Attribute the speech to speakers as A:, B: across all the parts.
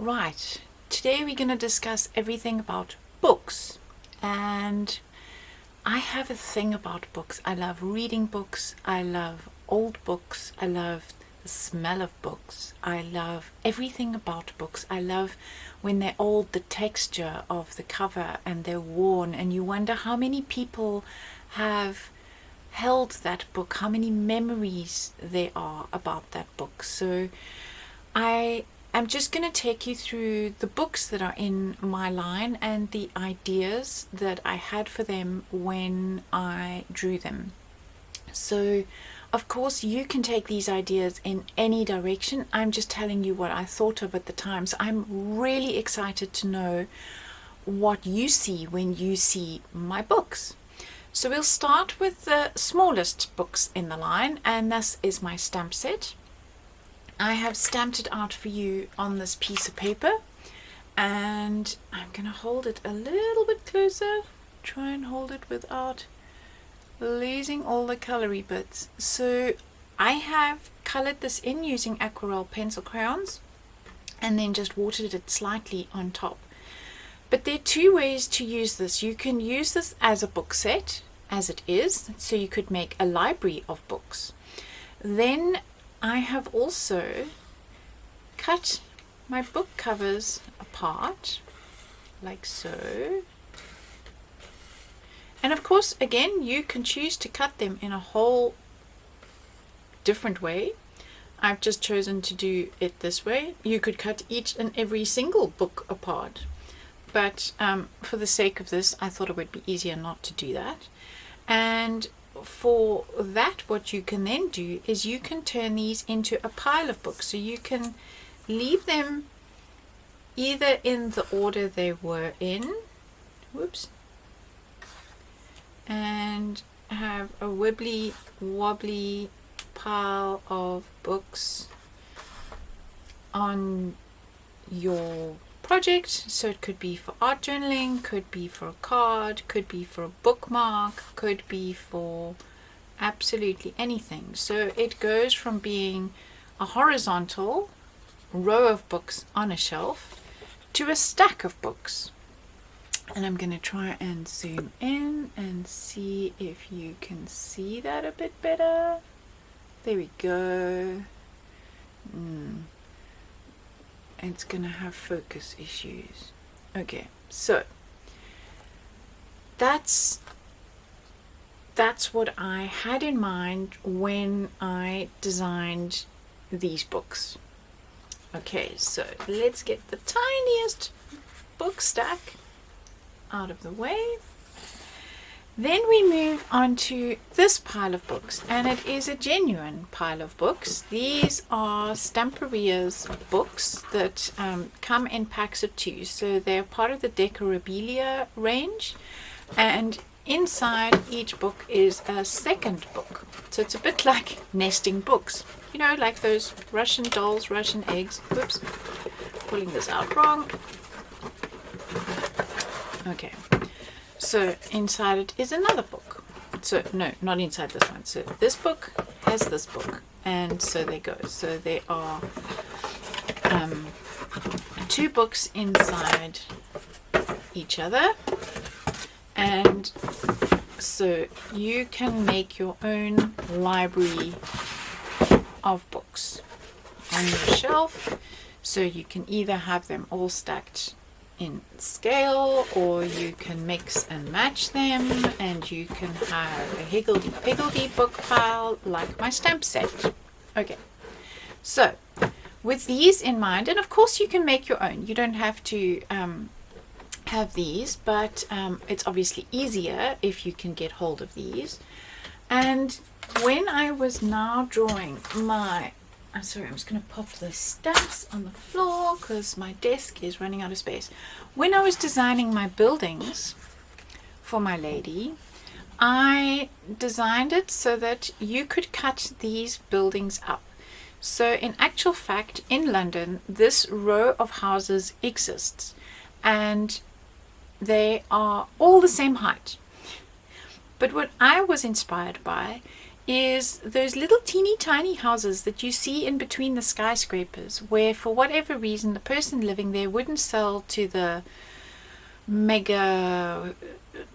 A: Right, today we're going to discuss everything about books. And I have a thing about books. I love reading books. I love old books. I love the smell of books. I love everything about books. I love when they're old, the texture of the cover, and they're worn, and you wonder how many people have held that book, how many memories there are about that book. So I'm just going to take you through the books that are in my line and the ideas that I had for them when I drew them. So, of course, you can take these ideas in any direction. I'm just telling you what I thought of at the time. So I'm really excited to know what you see when you see my books. So we'll start with the smallest books in the line, and this is my stamp set. I have stamped it out for you on this piece of paper, and I'm going to hold it a little bit closer, try and hold it without losing all the colory bits. So I have colored this in using aquarelle pencil crayons and then just watered it slightly on top. But there are two ways to use this. You can use this as a book set as it is, so you could make a library of books. Then I have also cut my book covers apart like so, and of course again you can choose to cut them in a whole different way. I've just chosen to do it this way. You could cut each and every single book apart, but for the sake of this I thought it would be easier not to do that. And for that, what you can then do is you can turn these into a pile of books. So you can leave them either in the order they were in, whoops, and have a wibbly wobbly pile of books on your project. So it could be for art journaling, could be for a card, could be for a bookmark, could be for absolutely anything. So it goes from being a horizontal row of books on a shelf to a stack of books. And I'm going to try and zoom in and see if you can see that a bit better. There we go. It's gonna have focus issues. Okay, so that's what I had in mind when I designed these books. Okay, so let's get the tiniest book stack out of the way. Then we move on to this pile of books, and it is a genuine pile of books. These are Stamperia's books that come in packs of 2. So they're part of the Decorabilia range, and inside each book is a second book. So it's a bit like nesting books. You know, like those Russian dolls, Russian eggs. Whoops, pulling this out wrong. Okay. So inside it is another book. So no, not inside this one. So this book has this book, and so they go. So there are 2 books inside each other, and so you can make your own library of books on your shelf. So you can either have them all stacked in scale, or you can mix and match them, and you can have a higgledy-piggledy book pile like my stamp set. Okay, so with these in mind, and of course you can make your own, you don't have to have these, but it's obviously easier if you can get hold of these. And when I was now drawing my I'm sorry, I'm just going to pop the stamps on the floor because my desk is running out of space. When I was designing my buildings for my lady, I designed it so that you could cut these buildings up. So in actual fact, in London, this row of houses exists, and they are all the same height. But what I was inspired by is those little teeny tiny houses that you see in between the skyscrapers, where for whatever reason the person living there wouldn't sell to the mega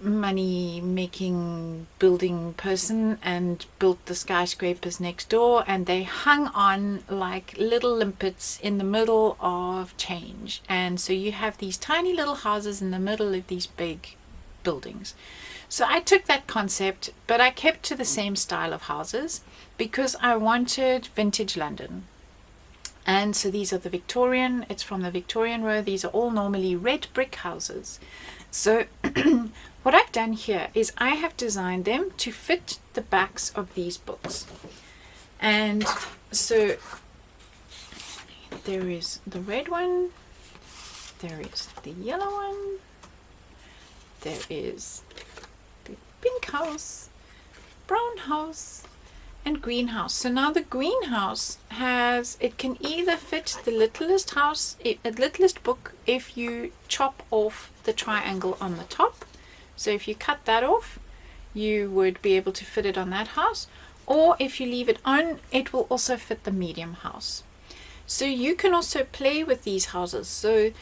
A: money making building person and built the skyscrapers next door, and they hung on like little limpets in the middle of change. And so you have these tiny little houses in the middle of these big buildings. So I took that concept, but I kept to the same style of houses because I wanted vintage London. And so these are the Victorian, it's from the Victorian row. These are all normally red brick houses. So what I've done here is I have designed them to fit the backs of these books. And so there is the red one, there is the yellow one, there is the pink house, brown house, and greenhouse. So now the greenhouse it can either fit the littlest house, the littlest book, if you chop off the triangle on the top. So if you cut that off, you would be able to fit it on that house, or if you leave it on, it will also fit the medium house. So you can also play with these houses, so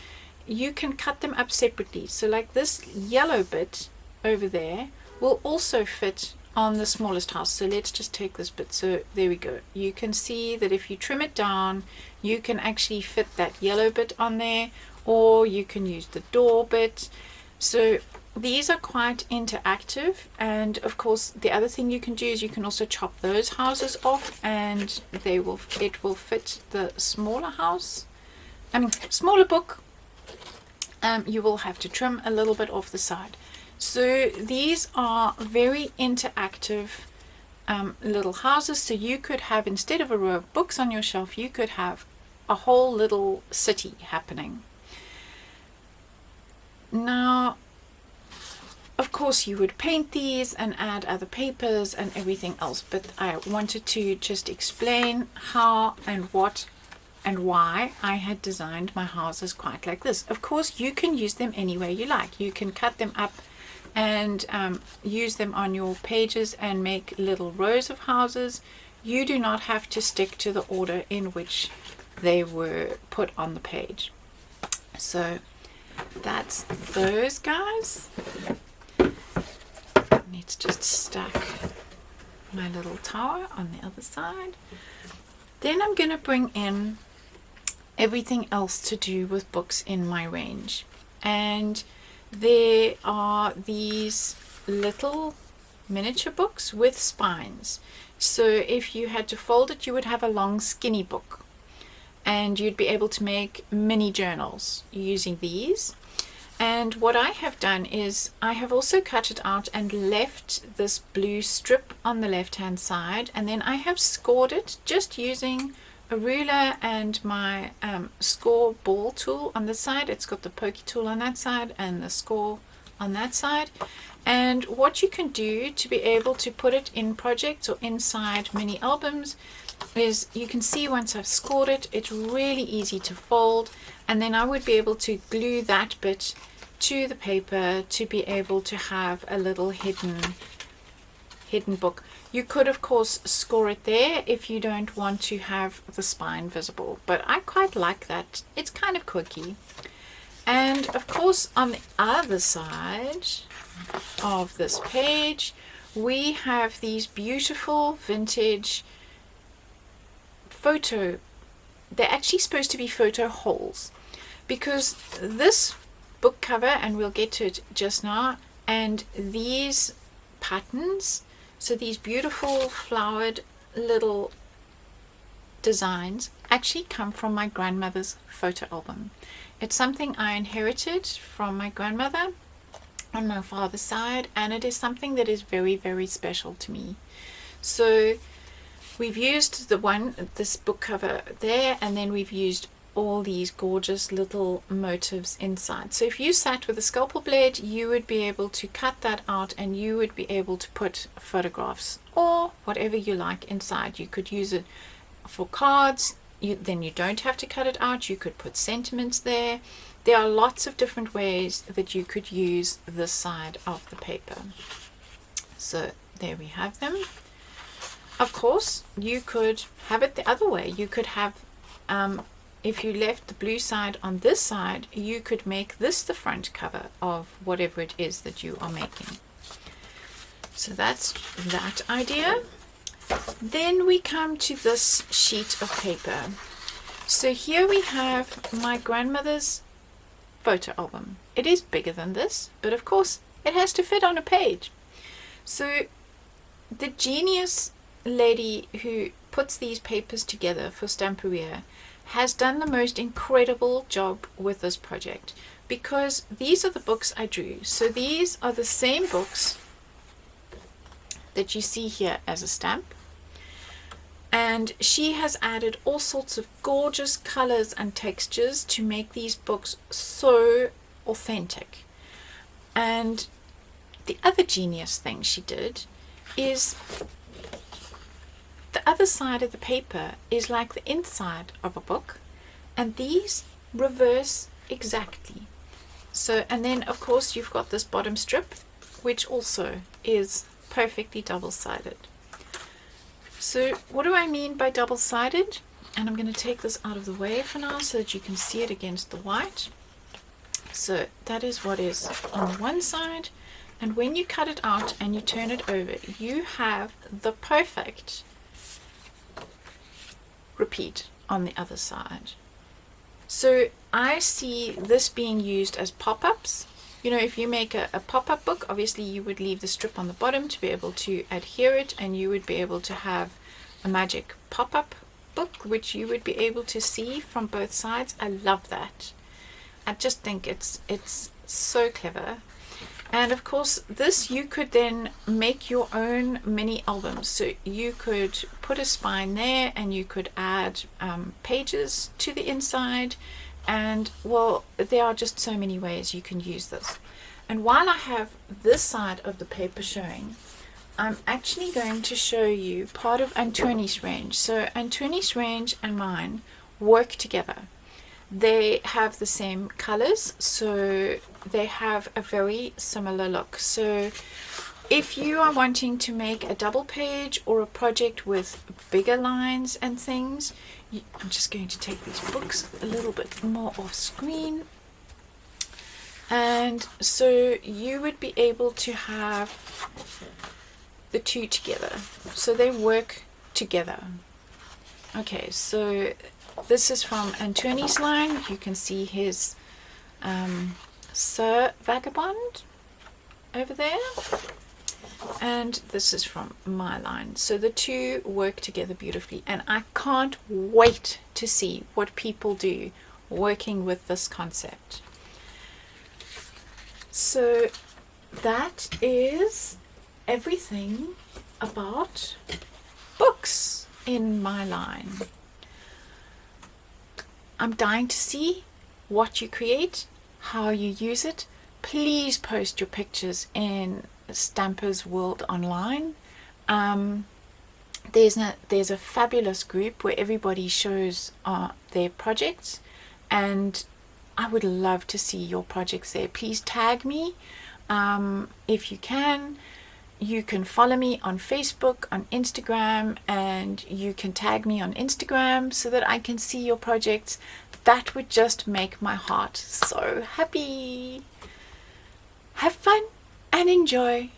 A: you can cut them up separately. So like this yellow bit over there will also fit on the smallest house. So let's just take this bit. So there we go. You can see that if you trim it down, you can actually fit that yellow bit on there, or you can use the door bit. So these are quite interactive. And of course the other thing you can do is you can also chop those houses off, and it will fit the smaller house. Smaller book. You will have to trim a little bit off the side. So these are very interactive little houses. So you could have, instead of a row of books on your shelf, you could have a whole little city happening. Now, of course, you would paint these and add other papers and everything else, but I wanted to just explain how and what and why I had designed my houses quite like this. Of course, you can use them any way you like. You can cut them up and use them on your pages and make little rows of houses. You do not have to stick to the order in which they were put on the page. So that's those guys. Let's just stack my little tower on the other side. Then I'm going to bring in everything else to do with books in my range. And there are these little miniature books with spines. So if you had to fold it, you would have a long skinny book, and you'd be able to make mini journals using these. And what I have done is I have also cut it out and left this blue strip on the left hand side, and then I have scored it just using a ruler and my score ball tool on this side. It's got the pokey tool on that side and the score on that side. And what you can do to be able to put it in projects or inside mini albums is, you can see once I've scored it, it's really easy to fold, and then I would be able to glue that bit to the paper to be able to have a little hidden book. You could of course score it there if you don't want to have the spine visible, but I quite like that. It's kind of quirky. And of course on the other side of this page we have these beautiful vintage photo. They're actually supposed to be photo holes, because this book cover, and we'll get to it just now, and these patterns, so these beautiful flowered little designs, actually come from my grandmother's photo album. It's something I inherited from my grandmother on my father's side, and it is something that is very, very special to me. So we've used this book cover there, and then we've used all these gorgeous little motifs inside. So if you sat with a scalpel blade, you would be able to cut that out, and you would be able to put photographs or whatever you like inside. You could use it for cards, then you don't have to cut it out. You could put sentiments there. There are lots of different ways that you could use this side of the paper. So there we have them. of course, you could have it the other way. You could have, if you left the blue side on this side, you could make this the front cover of whatever it is that you are making. So that's that idea. Then we come to this sheet of paper. So here we have my grandmother's photo album. It is bigger than this, but of course it has to fit on a page. So the genius lady who puts these papers together for Stamperia has done the most incredible job with this project, because these are the books I drew. So these are the same books that you see here as a stamp, and she has added all sorts of gorgeous colors and textures to make these books so authentic. And the other genius thing she did is the other side of the paper is like the inside of a book, and these reverse exactly. So, and then of course you've got this bottom strip, which also is perfectly double-sided. So what do I mean by double-sided? And I'm going to take this out of the way for now so that you can see it against the white. So that is what is on one side, and when you cut it out and you turn it over, you have the perfect repeat on the other side. So I see this being used as pop-ups. You know, if you make a pop-up book, obviously you would leave the strip on the bottom to be able to adhere it, and you would be able to have a magic pop-up book which you would be able to see from both sides. I love that. I just think it's so clever. And of course this you could then make your own mini albums. So you could put a spine there, and you could add pages to the inside, and well, there are just so many ways you can use this. And while I have this side of the paper showing, I'm actually going to show you part of Antoni's range. So Antoni's range and mine work together. They have the same colors, so they have a very similar look. So if you are wanting to make a double page or a project with bigger lines and things, I'm just going to take these books a little bit more off screen. And so you would be able to have the two together. So they work together. Okay, so this is from Antoni's line. You can see his Sir Vagabond over there. And this is from my line. So the two work together beautifully, and I can't wait to see what people do working with this concept. So that is everything about books in my line. I'm dying to see what you create, how you use it. Please post your pictures in Stampers World Online. There's a fabulous group where everybody shows their projects, and I would love to see your projects there. Please tag me if you can. You can follow me on Facebook, on Instagram, and you can tag me on Instagram so that I can see your projects. That would just make my heart so happy. Have fun and enjoy.